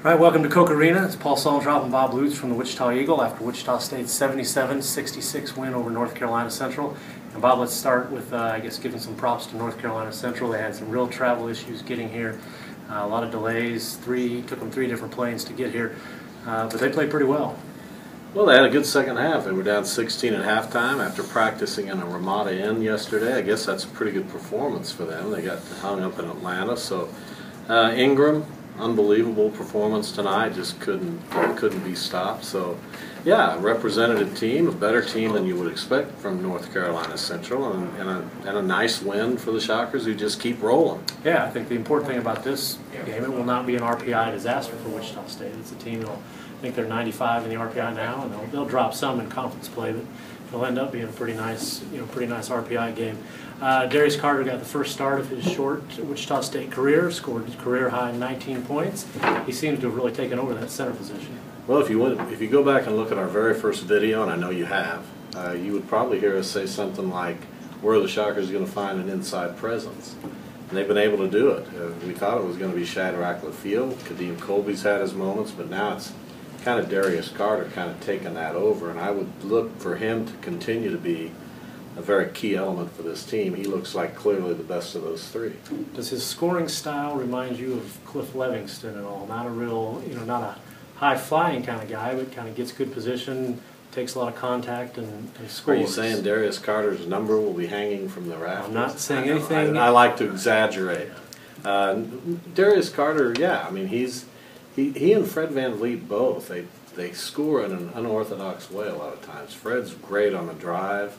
All right, welcome to Coke Arena. It's Paul Suellentrop and Bob Lutz from the Wichita Eagle after Wichita State's 77-66 win over North Carolina Central. And Bob, let's start with, I guess, giving some props to North Carolina Central. They had some real travel issues getting here, a lot of delays. Took them three different planes to get here, but they played pretty well. Well, they had a good second half. They were down 16 at halftime after practicing in a Ramada Inn yesterday. I guess that's a pretty good performance for them. They got hung up in Atlanta. So Ingram, unbelievable performance tonight. Just couldn't be stopped. So yeah, a representative team, a better team than you would expect from North Carolina Central, and a nice win for the Shockers, who just keep rolling. Yeah, I think the important thing about this game, it will not be an RPI disaster for Wichita State. It's a team that'll, I think they're 95 in the RPI now, and they'll drop some in conference play, but it'll end up being a pretty nice RPI game. Darius Carter got the first start of his short Wichita State career, scored his career high 19 points. He seems to have really taken over that center position. Well, if you go back and look at our very first video, and I know you have, you would probably hear us say something like, "Where are the Shockers going to find an inside presence?" And they've been able to do it. We thought it was going to be Shadrach Laffield. Kadeem Colby's had his moments, but now it's kind of Darius Carter kind of taking that over, and I would look for him to continue to be a very key element for this team. He looks like clearly the best of those three. Does his scoring style remind you of Cliff Livingston at all? Not a real, not a high-flying kind of guy, but kind of gets good position, takes a lot of contact, and scores. Are you saying Darius Carter's number will be hanging from the rafters? I'm not saying anything. I like to exaggerate. Darius Carter, yeah, I mean, he and Fred Van Vliet both, they score in an unorthodox way a lot of times. Fred's great on the drive,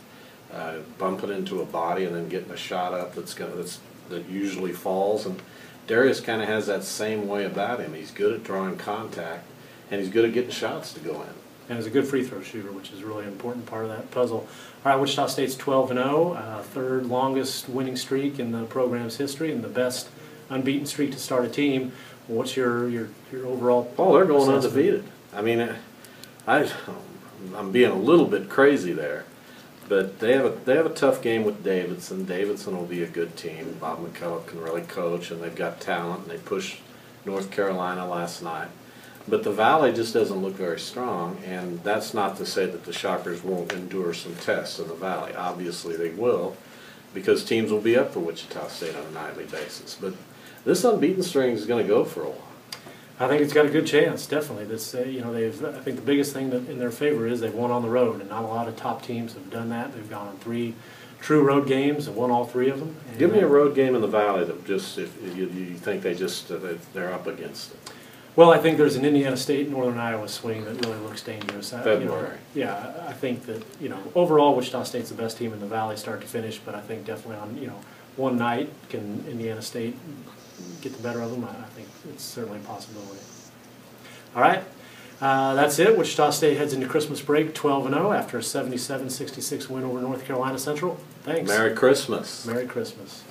bumping into a body and then getting a shot up that usually falls, and Darius kind of has that same way about him. He's good at drawing contact, and he's good at getting shots to go in. And he's a good free throw shooter, which is really an important part of that puzzle. All right, Wichita State's 12-0, third longest winning streak in the program's history, and the best unbeaten streak to start a team. What's your overall? Oh, they're going undefeated. I mean, I'm being a little bit crazy there, but they have a tough game with Davidson. Davidson will be a good team. Bob McCullough can really coach, and they've got talent. And they pushed North Carolina last night, but the Valley just doesn't look very strong. And that's not to say that the Shockers won't endure some tests in the Valley. Obviously, they will, because teams will be up for Wichita State on a nightly basis. But this unbeaten string is going to go for a while. I think it's got a good chance, definitely. This, I think the biggest thing that in their favor is they've won on the road, and not a lot of top teams have done that. They've gone on 3 true road games and won all 3 of them. And give me a road game in the Valley that just, if you think they're up against it. Well, I think there's an Indiana State, Northern Iowa swing that really looks dangerous. February. Yeah, I think that overall Wichita State's the best team in the Valley, start to finish. But I think definitely on one night can Indiana State get the better of them. I think it's certainly a possibility. All right, that's it. Wichita State heads into Christmas break 12-0 after a 77-66 win over North Carolina Central. Thanks. Merry Christmas. Merry Christmas.